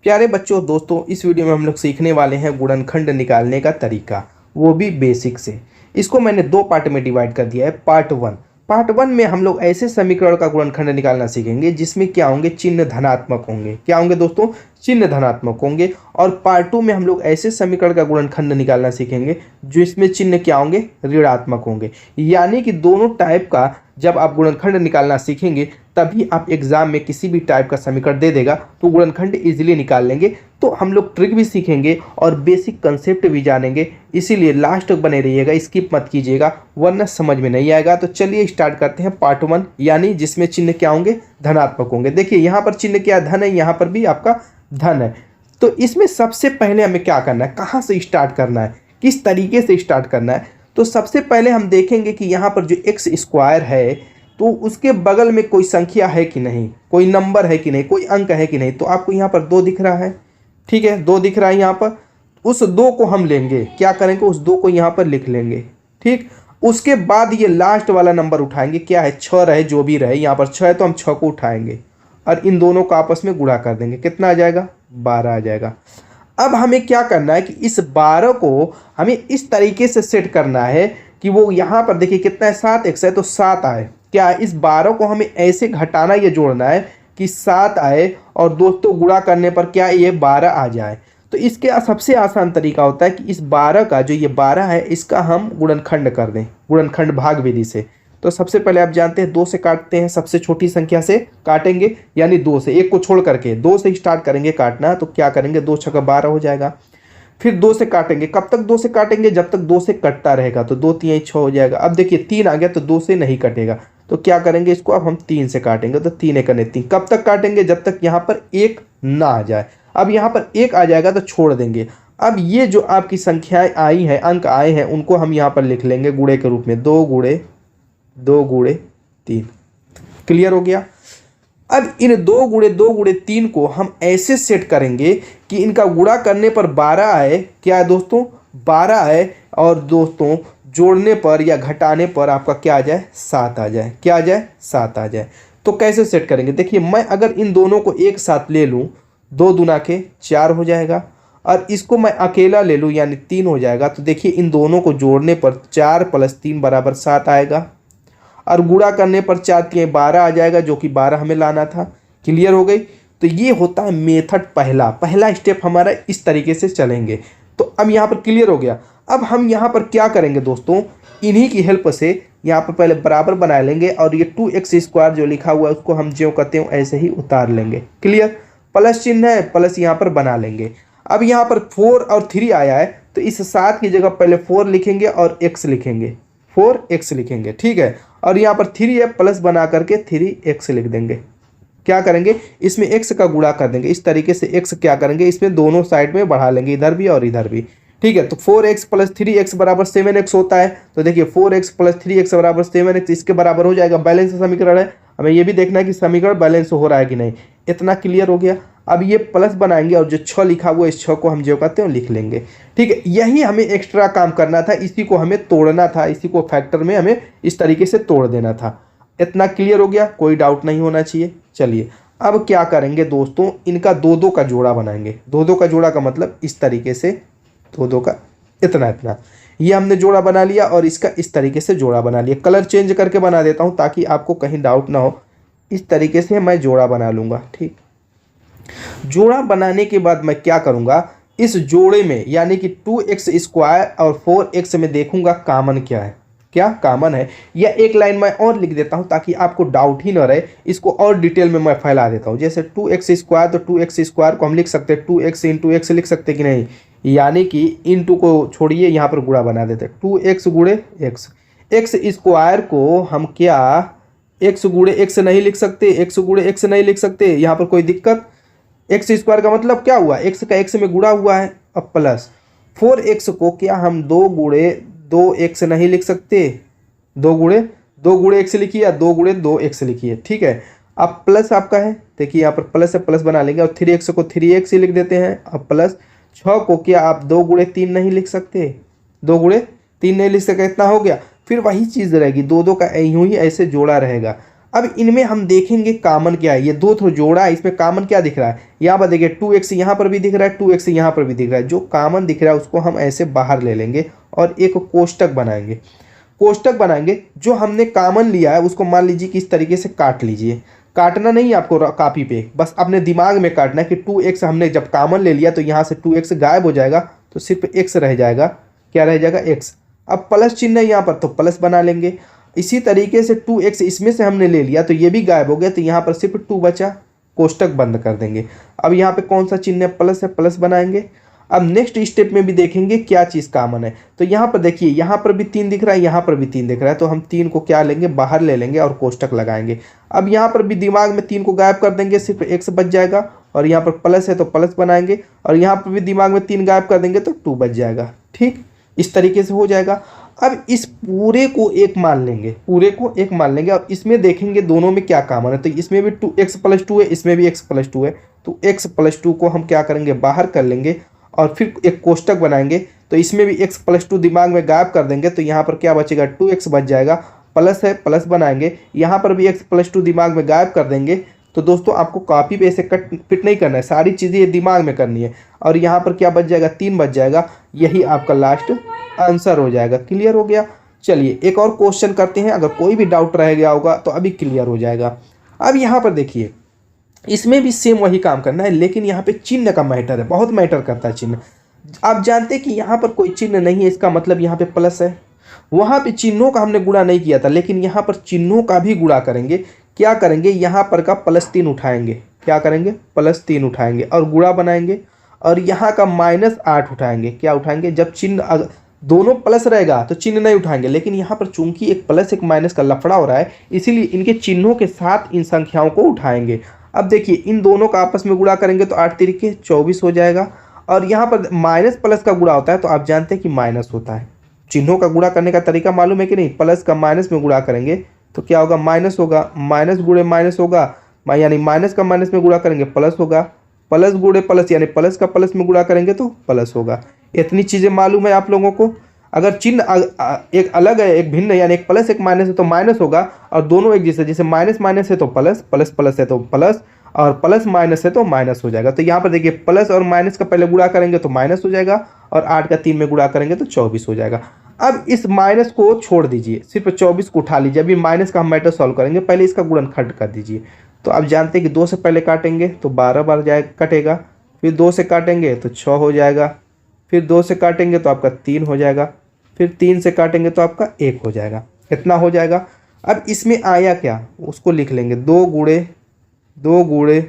प्यारे बच्चों दोस्तों, इस वीडियो में हम लोग सीखने वाले हैं गुणनखंड निकालने का तरीका, वो भी बेसिक से। इसको मैंने दो पार्ट में डिवाइड कर दिया है। पार्ट वन में हम लोग ऐसे समीकरण का गुणनखंड निकालना सीखेंगे जिसमें क्या होंगे, चिन्ह धनात्मक होंगे। क्या होंगे दोस्तों? चिन्ह धनात्मक होंगे। और पार्ट टू में हम लोग ऐसे समीकरण का गुणनखंड निकालना सीखेंगे जिसमें चिन्ह क्या होंगे, ऋणात्मक होंगे। यानी कि दोनों टाइप का जब आप गुणनखंड निकालना सीखेंगे तभी आप एग्जाम में किसी भी टाइप का समीकरण दे देगा तो गुणनखंड इजीली निकाल लेंगे। तो हम लोग ट्रिक भी सीखेंगे और बेसिक कंसेप्ट भी जानेंगे, इसीलिए लास्ट तक बने रहिएगा, स्किप मत कीजिएगा वरना समझ में नहीं आएगा। तो चलिए स्टार्ट करते हैं पार्ट वन, यानी जिसमें चिन्ह क्या होंगे, धनात्मक होंगे। देखिए यहाँ पर चिन्ह क्या धन है, यहाँ पर भी आपका धन है। तो इसमें सबसे पहले हमें क्या करना है, कहाँ से स्टार्ट करना है, किस तरीके से स्टार्ट करना है। तो सबसे पहले हम देखेंगे कि यहाँ पर जो एक्स स्क्वायर है तो उसके बगल में कोई संख्या है कि नहीं, कोई नंबर है कि नहीं, कोई अंक है कि नहीं। तो आपको यहाँ पर 2 दिख रहा है, ठीक है, 2 दिख रहा है यहाँ पर। उस 2 को हम लेंगे, क्या करेंगे, उस 2 को यहाँ पर लिख लेंगे, ठीक। उसके बाद ये लास्ट वाला नंबर उठाएंगे, क्या है, 6 रहे जो भी रहे, यहाँ पर 6 है तो हम 6 को उठाएंगे और इन दोनों को आपस में गुणा कर देंगे। कितना आ जाएगा, 12 आ जाएगा। अब हमें क्या करना है कि इस 12 को हमें इस तरीके से सेट करना है कि वो यहाँ पर देखिए कितना है, 7x है तो 7 आए। क्या है, इस 12 को हमें ऐसे घटाना या जोड़ना है कि 7 आए और दोस्तों गुणा करने पर क्या ये 12 आ जाए। तो इसके सबसे आसान तरीका होता है कि इस 12 का जो ये 12 है इसका हम गुणनखंड कर दें, गुणनखंड भाग विधि से। तो सबसे पहले आप जानते हैं 2 से काटते हैं, सबसे छोटी संख्या से काटेंगे, यानी 2 से, एक को छोड़ करके 2 से स्टार्ट करेंगे काटना। तो क्या करेंगे, 2 छक्का 12 हो जाएगा। फिर 2 से काटेंगे, कब तक 2 से काटेंगे, जब तक 2 से कटता रहेगा। तो 2 3 6 हो जाएगा। अब देखिए 3 आ गया तो 2 से नहीं कटेगा, तो क्या करेंगे, इसको अब हम 3 से काटेंगे। तो 3 एक 3, कब तक काटेंगे, जब तक यहाँ पर 1 ना आ जाए। अब यहाँ पर 1 आ जाएगा तो छोड़ देंगे। अब ये जो आपकी संख्याएं आई हैं, अंक आए हैं, उनको हम यहाँ पर लिख लेंगे गुणे के रूप में, 2 गुणे 3। क्लियर हो गया। अब इन 2 गुणे 3 को हम ऐसे सेट करेंगे कि इनका गुणा करने पर 12 आए। क्या है दोस्तों, 12 आए और दोस्तों जोड़ने पर या घटाने पर आपका क्या आ जाए, 7 आ जाए। क्या आ जाए, 7 आ जाए। तो कैसे सेट करेंगे, देखिए मैं अगर इन दोनों को एक साथ ले लूँ, 2 दूना के 4 हो जाएगा और इसको मैं अकेला ले लूँ यानी 3 हो जाएगा। तो देखिए इन दोनों को जोड़ने पर 4 + 3 = 7 आएगा और गुणा करने पर 4 3 12 आ जाएगा, जो कि 12 हमें लाना था। क्लियर हो गई। तो ये होता है मेथड पहला स्टेप हमारा, इस तरीके से चलेंगे। तो अब यहाँ पर क्लियर हो गया। अब हम यहाँ पर क्या करेंगे दोस्तों, इन्हीं की हेल्प से यहाँ पर पहले बराबर बना लेंगे और ये 2x² जो लिखा हुआ है उसको हम ज्यों कहते हैं ऐसे ही उतार लेंगे। क्लियर, प्लस चिन्ह है, प्लस यहाँ पर बना लेंगे। अब यहाँ पर 4 और 3 आया है तो इस 7 की जगह पहले 4 लिखेंगे और x लिखेंगे, 4x लिखेंगे, ठीक है। और यहाँ पर 3 है, प्लस बना करके 3x लिख देंगे। क्या करेंगे, इसमें x का गुणा कर देंगे। इस तरीके से x क्या करेंगे, इसमें दोनों साइड में बढ़ा लेंगे, इधर भी और इधर भी, ठीक है। तो 4x + 3x = 7x होता है। तो देखिए 4x + 3x = 7x, इसके बराबर हो जाएगा। बैलेंस समीकरण है, हमें ये भी देखना है कि समीकरण बैलेंस हो रहा है कि नहीं। इतना क्लियर हो गया। अब ये प्लस बनाएंगे और जो 6 लिखा हुआ है इस 6 को हम जो कहते हैं लिख लेंगे, ठीक है। यही हमें एक्स्ट्रा काम करना था, इसी को हमें तोड़ना था, इसी को फैक्टर में हमें इस तरीके से तोड़ देना था। इतना क्लियर हो गया, कोई डाउट नहीं होना चाहिए। चलिए अब क्या करेंगे दोस्तों, इनका 2 का जोड़ा बनाएंगे। 2 का जोड़ा का मतलब इस तरीके से 2 का इतना ये हमने जोड़ा बना लिया और इसका इस तरीके से जोड़ा बना लिया। कलर चेंज करके बना देता हूँ ताकि आपको कहीं डाउट ना हो। इस तरीके से मैं जोड़ा बना लूँगा, ठीक। जोड़ा बनाने के बाद मैं क्या करूँगा, इस जोड़े में यानी कि 2x² और 4x में देखूंगा कामन क्या है, क्या कामन है। या एक लाइन मैं और लिख देता हूं ताकि आपको डाउट ही न रहे, इसको और डिटेल में मैं फैला देता हूं। जैसे 2x², तो 2x² को हम लिख सकते हैं 2x × x लिख सकते हैं कि नहीं, यानी कि इंटू को छोड़िए, यहाँ पर गुणा बना देते हैं 2x गुणे x। x² को हम क्या x गुणे x नहीं लिख सकते, x गुणे x नहीं लिख सकते, यहाँ पर कोई दिक्कत। x² का मतलब क्या हुआ, x का x में गुणा हुआ है। अब प्लस 4x को क्या हम 2 गुणे 2x नहीं लिख सकते, 2 गुणे x लिखिए या 2 गुणे 2x लिखिए, ठीक है। अब प्लस आपका है, देखिए यहाँ पर प्लस है, प्लस बना लेंगे और 3x को 3x ही लिख देते हैं। अब प्लस 6 को क्या आप 2 गुणे 3 नहीं लिख सकते, 2 गुणे 3 नहीं लिख सकते, इतना हो गया। फिर वही चीज़ रहेगी, 2 का यूं ही ऐसे जोड़ा रहेगा। अब इनमें हम देखेंगे कॉमन क्या है। ये दो तो जोड़ा है, इसमें कॉमन क्या दिख रहा है, यहाँ पर देखिए 2x यहाँ पर भी दिख रहा है, 2x यहाँ पर भी दिख रहा है। जो कॉमन दिख रहा है उसको हम ऐसे बाहर ले लेंगे और एक कोष्टक बनाएंगे। कोष्टक बनाएंगे, जो हमने कॉमन लिया है उसको मान लीजिए कि इस तरीके से काट लीजिए। काटना नहीं आपको कॉपी पे, बस अपने दिमाग में काटना है कि 2x हमने जब कॉमन ले लिया तो यहाँ से 2x गायब हो जाएगा, तो सिर्फ x रह जाएगा। क्या रह जाएगा, x। अब प्लस चिन्ह है यहाँ पर तो प्लस बना लेंगे। इसी तरीके से 2x इसमें से हमने ले लिया तो ये भी गायब हो गया, तो यहाँ पर सिर्फ 2 बचा, कोष्टक बंद कर देंगे। अब यहाँ पे कौन सा चिन्ह है, प्लस बनाएंगे। अब नेक्स्ट स्टेप में भी देखेंगे क्या चीज़ कॉमन है। तो यहाँ पर देखिए, यहाँ पर भी 3 दिख रहा है, यहाँ पर भी 3 दिख रहा है, तो हम 3 को क्या लेंगे, बाहर ले लेंगे और कोष्टक लगाएंगे। अब यहाँ पर भी दिमाग में 3 को गायब कर देंगे, सिर्फ x बच जाएगा। और यहाँ पर प्लस है तो प्लस बनाएंगे, और यहाँ पर भी दिमाग में 3 गायब कर देंगे तो 2 बच जाएगा। ठीक, इस तरीके से हो जाएगा। अब इस पूरे को एक मान लेंगे, पूरे को एक मान लेंगे और इसमें देखेंगे दोनों में क्या कॉमन है। तो इसमें भी 2x + 2 है, इसमें भी x + 2 है, तो x + 2 को हम क्या करेंगे, बाहर कर लेंगे और फिर एक कोष्टक बनाएंगे। तो इसमें भी x + 2 दिमाग में गायब कर देंगे, तो यहाँ पर क्या बचेगा, 2x बच जाएगा। प्लस है, प्लस बनाएंगे, यहाँ पर भी x + 2 दिमाग में गायब कर देंगे। तो दोस्तों आपको कॉपी पे ऐसे कट फिट नहीं करना है, सारी चीज़ें ये दिमाग में करनी है। और यहाँ पर क्या बच जाएगा, 3 बच जाएगा। यही आपका लास्ट आंसर हो जाएगा। क्लियर हो गया। चलिए एक और क्वेश्चन करते हैं, अगर कोई भी डाउट रह गया होगा तो अभी क्लियर हो जाएगा। अब यहाँ पर देखिए, इसमें भी सेम वही काम करना है, लेकिन यहाँ पे चिन्ह का मैटर है, बहुत मैटर करता है चिन्ह। आप जानते हैं कि यहाँ पर कोई चिन्ह नहीं है, इसका मतलब यहाँ पे प्लस है। वहाँ पे चिन्हों का हमने गुणा नहीं किया था, लेकिन यहाँ पर चिन्हों का भी गुणा करेंगे। क्या करेंगे, यहाँ पर का +3 उठाएंगे। क्या करेंगे, +3 उठाएंगे और गुणा बनाएंगे। और यहाँ का -8 उठाएंगे। क्या उठाएंगे, जब चिन्ह दोनों प्लस रहेगा तो चिन्ह नहीं उठाएंगे, लेकिन यहाँ पर चूंकि एक प्लस एक माइनस का लफड़ा हो रहा है, इसीलिए इनके चिन्हों के साथ इन संख्याओं को उठाएंगे। अब देखिए, इन दोनों का आपस में गुणा करेंगे तो 8 तिरिके 24 हो जाएगा। और यहाँ पर माइनस प्लस का गुणा होता है, तो आप जानते हैं कि माइनस होता है। चिन्हों का गुणा करने का तरीका मालूम है कि नहीं, प्लस का माइनस में गुणा करेंगे तो क्या होगा, माइनस होगा। माइनस गुणे माइनस होगा, यानी माइनस का माइनस में गुणा करेंगे प्लस होगा। प्लस गुणे प्लस, यानी प्लस का प्लस में गुणा करेंगे तो प्लस होगा। इतनी चीज़ें मालूम है आप लोगों को। अगर चिन्ह एक अलग है, एक भिन्न है, यानी एक प्लस एक माइनस है तो माइनस होगा, और दोनों एक जैसे, जैसे माइनस माइनस है तो प्लस, प्लस प्लस है तो प्लस, और प्लस माइनस है तो माइनस हो जाएगा। तो यहाँ पर देखिए, प्लस और माइनस का पहले गुणा करेंगे तो माइनस हो जाएगा, और 8 का 3 में गुणा करेंगे तो 24 हो जाएगा। अब इस माइनस को छोड़ दीजिए, सिर्फ 24 को उठा लीजिए। अभी माइनस का हम मैटर सॉल्व करेंगे, पहले इसका गुणनखंड कर दीजिए। तो आप जानते हैं कि 2 से पहले काटेंगे तो 12 बार कटेगा, फिर 2 से काटेंगे तो 6 हो जाएगा, फिर 2 से काटेंगे तो आपका 3 हो जाएगा, फिर 3 से काटेंगे तो आपका 1 हो जाएगा। कितना हो जाएगा। अब इसमें आया क्या, उसको लिख लेंगे, 2 गुणे 2 गुणे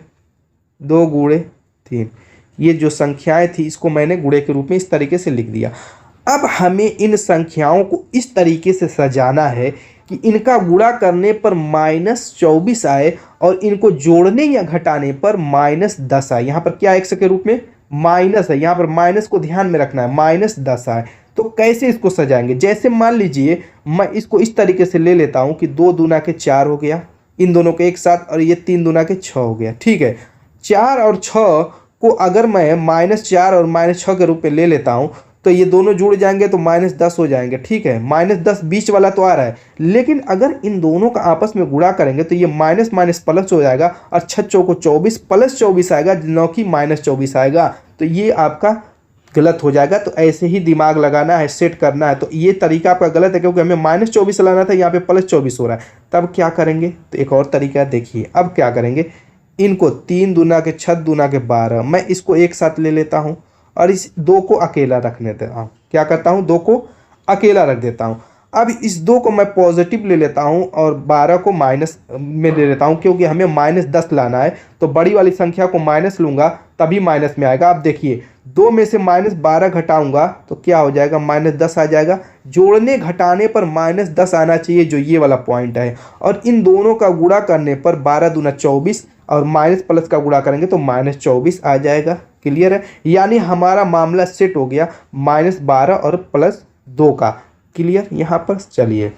2 गुणे 3। ये जो संख्याएं थी इसको मैंने गुणे के रूप में इस तरीके से लिख दिया। अब हमें इन संख्याओं को इस तरीके से सजाना है कि इनका गुणा करने पर -24 आए और इनको जोड़ने या घटाने पर -10 आए। यहाँ पर क्या x के रूप में माइनस है, यहाँ पर माइनस को ध्यान में रखना है, -10 आए। तो कैसे इसको सजाएंगे, जैसे मान लीजिए मैं इसको इस तरीके से ले लेता हूँ कि 2 दूना के 4 हो गया, इन दोनों के एक साथ, और ये 3 दूना के 6 हो गया। ठीक है, 4 और 6 को अगर मैं -4 और -6 के रूप में ले लेता हूँ तो ये दोनों जुड़ जाएंगे तो -10 हो जाएंगे। ठीक है, -10 बीच वाला तो आ रहा है, लेकिन अगर इन दोनों का आपस में गुणा करेंगे तो ये माइनस माइनस प्लस हो जाएगा, और 6 चौको 24 प्लस 24 आएगा, न कि -24 आएगा। तो ये आपका गलत हो जाएगा। तो ऐसे ही दिमाग लगाना है, सेट करना है। तो ये तरीका आपका गलत है, क्योंकि हमें -24 लाना था, यहाँ पे +24 हो रहा है। तब क्या करेंगे, तो एक और तरीका देखिए। अब क्या करेंगे, इनको 3 दूना के 6 दूना के 12, मैं इसको एक साथ ले लेता हूँ और इस 2 को अकेला रख देता हूँ। क्या करता हूँ, 2 को अकेला रख देता हूँ। अब इस 2 को मैं पॉजिटिव ले लेता हूँ और 12 को माइनस में ले लेता हूँ, क्योंकि हमें -10 लाना है। तो बड़ी वाली संख्या को माइनस लूँगा तभी माइनस में आएगा। अब देखिए, 2 में से -12 घटाऊँगा तो क्या हो जाएगा, -10 आ जाएगा। जोड़ने घटाने पर -10 आना चाहिए, जो ये वाला पॉइंट है। और इन दोनों का गुणा करने पर 12 दूना 24, और माइनस प्लस का गुणा करेंगे तो -24 आ जाएगा। क्लियर है, यानी हमारा मामला सेट हो गया, -12 और +2 का। क्लियर यहाँ पर। चलिए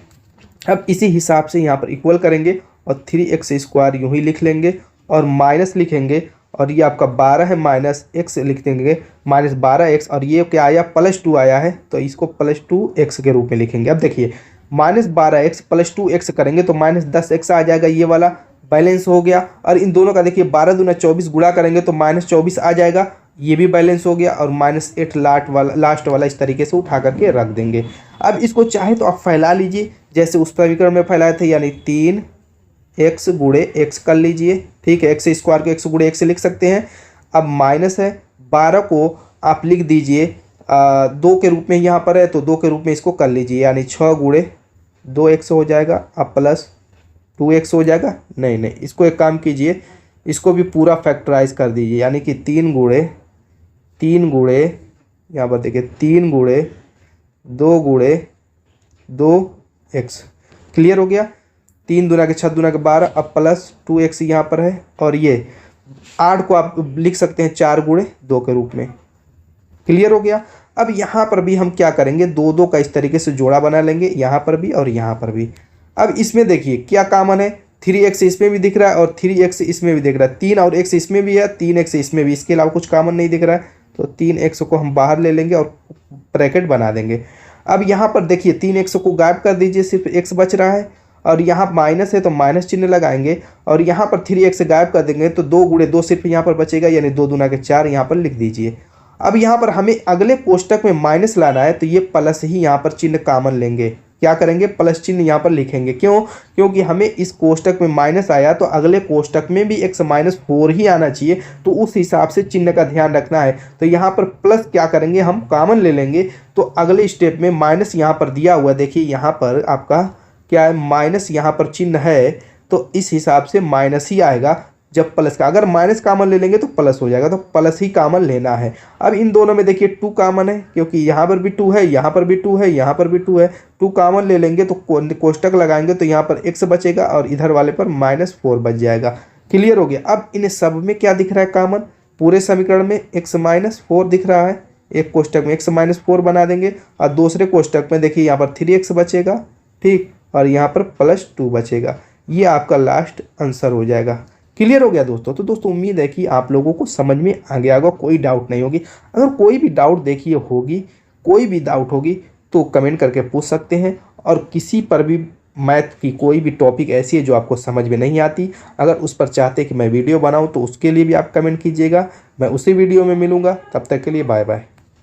अब इसी हिसाब से यहाँ पर इक्वल करेंगे और 3x² यूँ ही लिख लेंगे और माइनस लिखेंगे, और ये आपका 12 है, -x लिख देंगे, -12x, और ये क्या आया, +2 आया है, तो इसको +2x के रूप में लिखेंगे। अब देखिए, -12x प्लस 2x करेंगे तो -10x आ जाएगा, ये वाला बैलेंस हो गया। और इन दोनों का देखिए 12 दूना 24 गुणा करेंगे तो -24 आ जाएगा, ये भी बैलेंस हो गया। और -8 लास्ट वाला इस तरीके से उठा करके रख देंगे। अब इसको चाहे तो आप फैला लीजिए जैसे उस समीकरण में फैलाए थे, यानी 3x गुणे x कर लीजिए, ठीक है। x स्क्वायर को x गुणे x लिख सकते हैं। अब माइनस है 12 को आप लिख दीजिए 2 के रूप में, यहाँ पर है तो 2 के रूप में इसको कर लीजिए, यानी 6 गुणे 2x हो जाएगा। अब प्लस 2x हो जाएगा, नहीं नहीं, इसको एक काम कीजिए, इसको भी पूरा फैक्टराइज कर दीजिए, यानी कि 3 गुणे यहाँ पर देखिए 3 गुणे 2 गुणे 2x, क्लियर हो गया। 3 दूना के 6 दूना के 12, अब प्लस 2x यहाँ पर है। और ये 8 को आप लिख सकते हैं 4 गुणे 2 के रूप में, क्लियर हो गया। अब यहाँ पर भी हम क्या करेंगे, 2 का इस तरीके से जोड़ा बना लेंगे, यहाँ पर भी और यहाँ पर भी। अब इसमें देखिए क्या कॉमन है, 3x इसमें भी दिख रहा है और 3x इसमें भी दिख रहा है, 3 और x इसमें भी है, 3x इसमें भी, इसके अलावा कुछ कॉमन नहीं दिख रहा है, तो 3x को हम बाहर ले लेंगे और ब्रैकेट बना देंगे। अब यहाँ पर देखिए 3x को गायब कर दीजिए, सिर्फ x बच रहा है। और यहाँ माइनस है तो माइनस चिन्ह लगाएंगे, और यहाँ पर 3x गायब कर देंगे तो 2 गुणे 2 सिर्फ यहाँ पर बचेगा, यानी 2 दूना के 4 यहाँ पर लिख दीजिए। अब यहाँ पर हमें अगले कोष्टक में माइनस लाना है, तो ये प्लस ही यहाँ पर चिन्ह कॉमन लेंगे, क्या करेंगे, प्लस चिन्ह यहाँ पर लिखेंगे। क्यों, क्योंकि हमें इस कोष्टक में माइनस आया तो अगले कोष्टक में भी x -4 ही आना चाहिए, तो उस हिसाब से चिन्ह का ध्यान रखना है। तो यहाँ पर प्लस क्या करेंगे, हम कॉमन ले लेंगे, तो अगले स्टेप में माइनस यहाँ पर दिया हुआ, देखिए यहाँ पर आपका क्या है, माइनस यहाँ पर चिन्ह है, तो इस हिसाब से माइनस ही आएगा जब प्लस का। अगर माइनस कॉमन ले लेंगे तो प्लस हो जाएगा, तो प्लस ही कॉमन लेना है। अब इन दोनों में देखिए 2 कॉमन है, क्योंकि यहाँ पर भी 2 है, यहाँ पर भी 2 है, यहाँ पर भी 2 है, 2 कॉमन ले लेंगे तो कोष्टक लगाएंगे तो यहाँ पर x बचेगा और इधर वाले पर -4 बच जाएगा, क्लियर हो गया। अब इन सब में क्या दिख रहा है कॉमन, पूरे समीकरण में x -4 दिख रहा है, एक कोष्टक में x -4 बना देंगे और दूसरे कोष्टक में देखिए यहाँ पर 3x बचेगा, ठीक, और यहाँ पर +2 बचेगा। ये आपका लास्ट आंसर हो जाएगा, क्लियर हो गया दोस्तों। तो दोस्तों उम्मीद है कि आप लोगों को समझ में आ गया होगा, कोई डाउट नहीं होगी। अगर कोई भी डाउट देखिए होगी, कोई भी डाउट होगी तो कमेंट करके पूछ सकते हैं। और किसी पर भी मैथ की कोई भी टॉपिक ऐसी है जो आपको समझ में नहीं आती, अगर उस पर चाहते कि मैं वीडियो बनाऊं तो उसके लिए भी आप कमेंट कीजिएगा, मैं उसी वीडियो में मिलूँगा। तब तक के लिए बाय बाय।